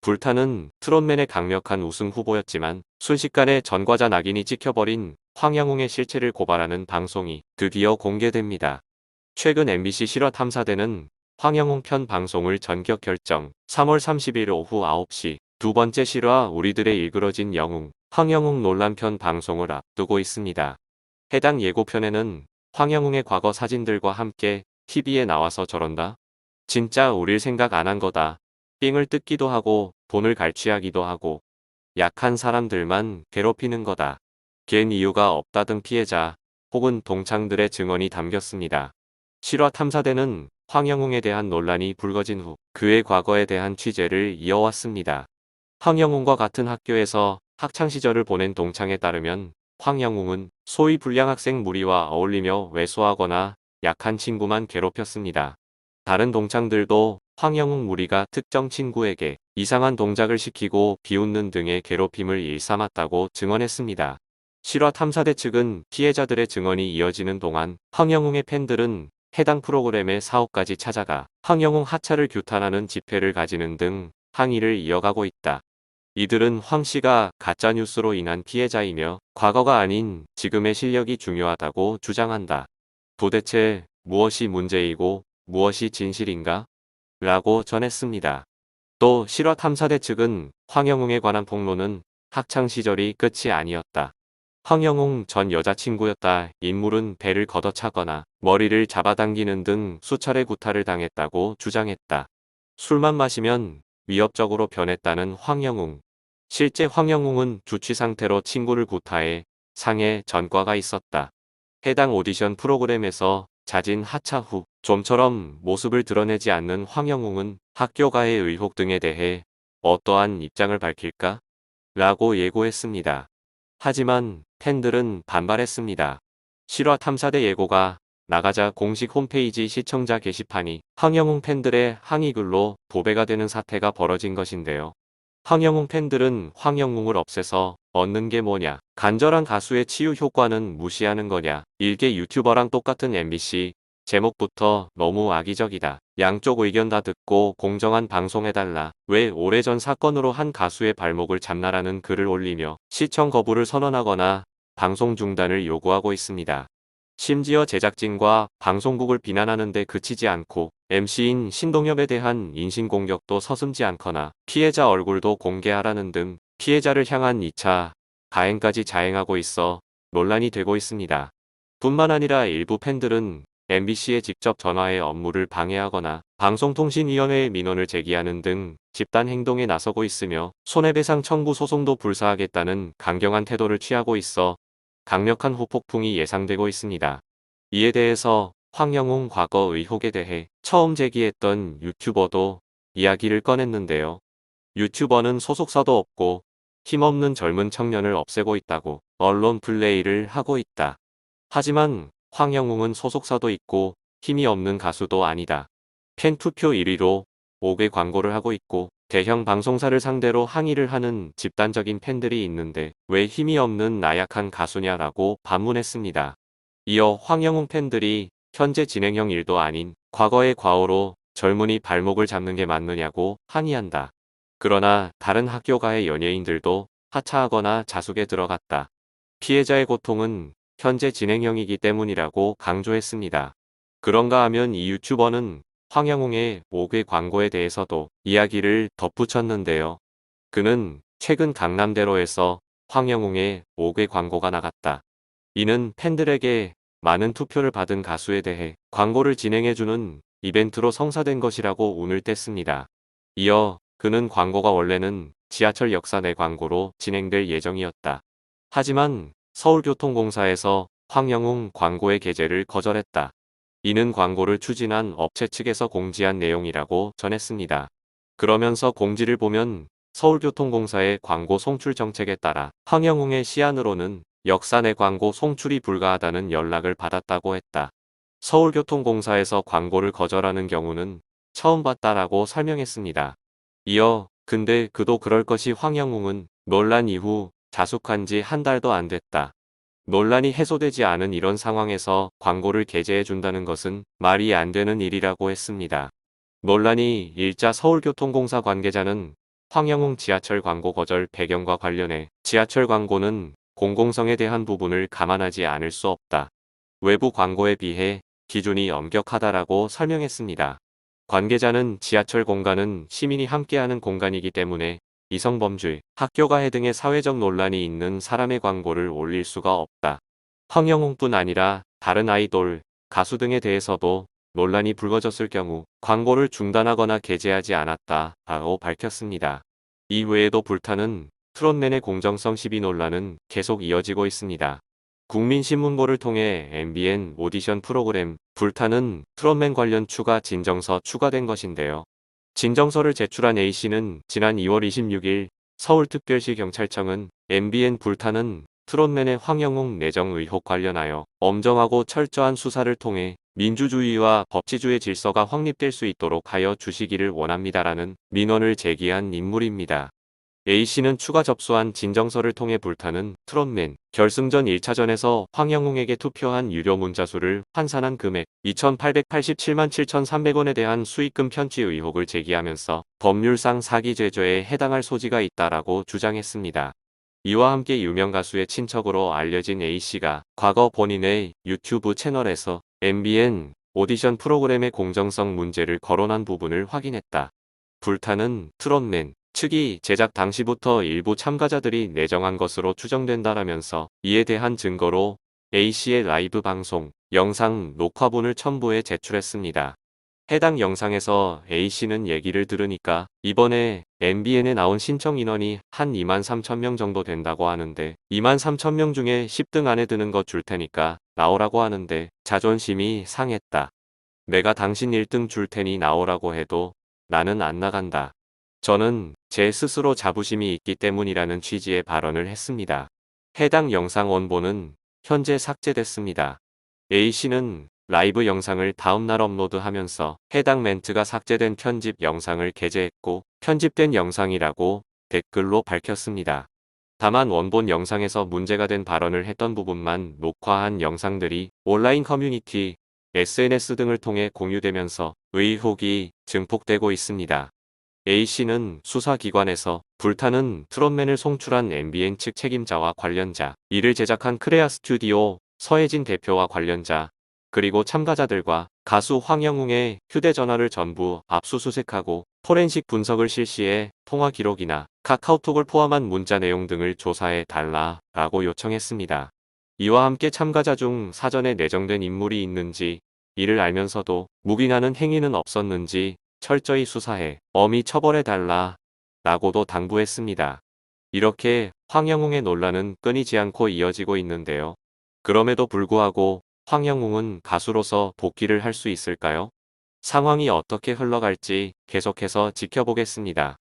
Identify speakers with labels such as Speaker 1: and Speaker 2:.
Speaker 1: 불타는 트롯맨의 강력한 우승 후보였지만 순식간에 전과자 낙인이 찍혀버린 황영웅의 실체를 고발하는 방송이 드디어 공개됩니다. 최근 MBC 실화 탐사대는 황영웅 편 방송을 전격 결정. 3월 30일 오후 9시 두 번째 실화 우리들의 일그러진 영웅 황영웅 논란 편 방송을 앞두고 있습니다. 해당 예고편에는 황영웅의 과거 사진들과 함께 TV에 나와서 저런다? 진짜 우릴 생각 안 한 거다. 삥을 뜯기도 하고 돈을 갈취하기도 하고 약한 사람들만 괴롭히는 거다. 걘 이유가 없다 등 피해자 혹은 동창들의 증언이 담겼습니다. 실화 탐사대는 황영웅에 대한 논란이 불거진 후 그의 과거에 대한 취재를 이어왔습니다. 황영웅과 같은 학교에서 학창시절을 보낸 동창에 따르면 황영웅은 소위 불량학생 무리와 어울리며 왜소하거나 약한 친구만 괴롭혔습니다. 다른 동창들도 황영웅 무리가 특정 친구에게 이상한 동작을 시키고 비웃는 등의 괴롭힘을 일삼았다고 증언했습니다. 실화 탐사대 측은 피해자들의 증언이 이어지는 동안 황영웅의 팬들은 해당 프로그램의 사옥까지 찾아가 황영웅 하차를 규탄하는 집회를 가지는 등 항의를 이어가고 있다. 이들은 황 씨가 가짜뉴스로 인한 피해자이며 과거가 아닌 지금의 실력이 중요하다고 주장한다. 도대체 무엇이 문제이고 무엇이 진실인가? 라고 전했습니다. 또 실화 탐사대 측은 황영웅에 관한 폭로는 학창시절이 끝이 아니었다. 황영웅 전 여자친구였다. 인물은 배를 걷어차거나 머리를 잡아당기는 등 수차례 구타를 당했다고 주장했다. 술만 마시면 위협적으로 변했다는 황영웅. 실제 황영웅은 주취 상태로 친구를 구타해 상해 전과가 있었다. 해당 오디션 프로그램에서 잦은 하차 후 좀처럼 모습을 드러내지 않는 황영웅은 학교가의 의혹 등에 대해 어떠한 입장을 밝힐까? 라고 예고했습니다. 하지만 팬들은 반발했습니다. 실화 탐사대 예고가 나가자 공식 홈페이지 시청자 게시판이 황영웅 팬들의 항의글로 도배가 되는 사태가 벌어진 것인데요. 황영웅 팬들은 황영웅을 없애서 얻는 게 뭐냐, 간절한 가수의 치유 효과는 무시하는 거냐, 일개 유튜버랑 똑같은 MBC, 제목부터 너무 악의적이다. 양쪽 의견 다 듣고 공정한 방송해달라. 왜 오래전 사건으로 한 가수의 발목을 잡나라는 글을 올리며 시청 거부를 선언하거나 방송 중단을 요구하고 있습니다. 심지어 제작진과 방송국을 비난하는 데 그치지 않고 MC인 신동엽에 대한 인신공격도 서슴지 않거나 피해자 얼굴도 공개하라는 등 피해자를 향한 2차 가해까지 자행하고 있어 논란이 되고 있습니다. 뿐만 아니라 일부 팬들은 MBC에 직접 전화해 업무를 방해하거나 방송통신위원회에 민원을 제기하는 등 집단 행동에 나서고 있으며 손해배상 청구 소송도 불사하겠다는 강경한 태도를 취하고 있어 강력한 후폭풍이 예상되고 있습니다. 이에 대해서 황영웅 과거 의혹에 대해 처음 제기했던 유튜버도 이야기를 꺼냈는데요. 유튜버는 소속사도 없고 힘없는 젊은 청년을 없애고 있다고 언론 플레이를 하고 있다. 하지만 황영웅은 소속사도 있고 힘이 없는 가수도 아니다. 팬 투표 1위로 5개 광고를 하고 있고 대형 방송사를 상대로 항의를 하는 집단적인 팬들이 있는데 왜 힘이 없는 나약한 가수냐라고 반문했습니다. 이어 황영웅 팬들이 현재 진행형 일도 아닌 과거의 과오로 젊은이 발목을 잡는 게 맞느냐고 항의한다. 그러나 다른 학교가의 연예인들도 하차하거나 자숙에 들어갔다. 피해자의 고통은 현재 진행형이기 때문이라고 강조했습니다. 그런가 하면 이 유튜버는 황영웅의 5개 광고에 대해서도 이야기를 덧붙였는데요. 그는 최근 강남대로에서 황영웅의 5개 광고가 나갔다. 이는 팬들에게 많은 투표를 받은 가수에 대해 광고를 진행해주는 이벤트로 성사된 것이라고 운을 뗐습니다. 이어 그는 광고가 원래는 지하철 역사 내 광고로 진행될 예정이었다. 하지만 서울교통공사에서 황영웅 광고의 게재를 거절했다. 이는 광고를 추진한 업체 측에서 공지한 내용이라고 전했습니다. 그러면서 공지를 보면 서울교통공사의 광고 송출 정책에 따라 황영웅의 시안으로는 역사 내 광고 송출이 불가하다는 연락을 받았다고 했다. 서울교통공사에서 광고를 거절하는 경우는 처음 봤다라고 설명했습니다. 이어 근데 그도 그럴 것이 황영웅은 논란 이후 자숙한 지 한 달도 안 됐다. 논란이 해소되지 않은 이런 상황에서 광고를 게재해 준다는 것은 말이 안 되는 일이라고 했습니다. 논란이 일자 서울교통공사 관계자는 황영웅 지하철 광고 거절 배경과 관련해 지하철 광고는 공공성에 대한 부분을 감안하지 않을 수 없다. 외부 광고에 비해 기준이 엄격하다라고 설명했습니다. 관계자는 지하철 공간은 시민이 함께하는 공간이기 때문에 이성범죄, 학교 가해 등의 사회적 논란이 있는 사람의 광고를 올릴 수가 없다. 황영웅뿐 아니라 다른 아이돌, 가수 등에 대해서도 논란이 불거졌을 경우 광고를 중단하거나 게재하지 않았다라고 밝혔습니다. 이 외에도 불타는 트롯맨의 공정성 시비 논란은 계속 이어지고 있습니다. 국민신문고를 통해 MBN 오디션 프로그램 불타는 트롯맨 관련 추가 진정서 추가된 것인데요. 진정서를 제출한 A씨는 지난 2월 26일 서울특별시 경찰청은 MBN 불타는 트롯맨의 황영웅 내정 의혹 관련하여 엄정하고 철저한 수사를 통해 민주주의와 법치주의 질서가 확립될 수 있도록 하여 주시기를 원합니다라는 민원을 제기한 인물입니다. A씨는 추가 접수한 진정서를 통해 불타는 트롯맨 결승전 1차전에서 황영웅에게 투표한 유료 문자수를 환산한 금액 2,887만 7,300원에 대한 수익금 편취 의혹을 제기하면서 법률상 사기죄죄에 해당할 소지가 있다라고 주장했습니다. 이와 함께 유명 가수의 친척으로 알려진 A씨가 과거 본인의 유튜브 채널에서 MBN 오디션 프로그램의 공정성 문제를 거론한 부분을 확인했다. 불타는 트롯맨 측이 제작 당시부터 일부 참가자들이 내정한 것으로 추정된다라면서 이에 대한 증거로 A씨의 라이브 방송, 영상 녹화본을 첨부해 제출했습니다. 해당 영상에서 A씨는 얘기를 들으니까 이번에 MBN에 나온 신청 인원이 한 23,000명 정도 된다고 하는데 23,000명 중에 10등 안에 드는 거 줄 테니까 나오라고 하는데 자존심이 상했다. 내가 당신 1등 줄 테니 나오라고 해도 나는 안 나간다. 저는 제 스스로 자부심이 있기 때문이라는 취지의 발언을 했습니다. 해당 영상 원본은 현재 삭제됐습니다. A씨는 라이브 영상을 다음날 업로드하면서 해당 멘트가 삭제된 편집 영상을 게재했고 편집된 영상이라고 댓글로 밝혔습니다. 다만 원본 영상에서 문제가 된 발언을 했던 부분만 녹화한 영상들이 온라인 커뮤니티, SNS 등을 통해 공유되면서 의혹이 증폭되고 있습니다. A씨는 수사기관에서 불타는 트롯맨을 송출한 MBN 측 책임자와 관련자, 이를 제작한 크레아 스튜디오 서혜진 대표와 관련자, 그리고 참가자들과 가수 황영웅의 휴대전화를 전부 압수수색하고 포렌식 분석을 실시해 통화 기록이나 카카오톡을 포함한 문자 내용 등을 조사해 달라라고 요청했습니다. 이와 함께 참가자 중 사전에 내정된 인물이 있는지, 이를 알면서도 묵인하는 행위는 없었는지 철저히 수사해 엄히 처벌해달라 라고도 당부했습니다. 이렇게 황영웅의 논란은 끊이지 않고 이어지고 있는데요. 그럼에도 불구하고 황영웅은 가수로서 복귀를 할 수 있을까요? 상황이 어떻게 흘러갈지 계속해서 지켜보겠습니다.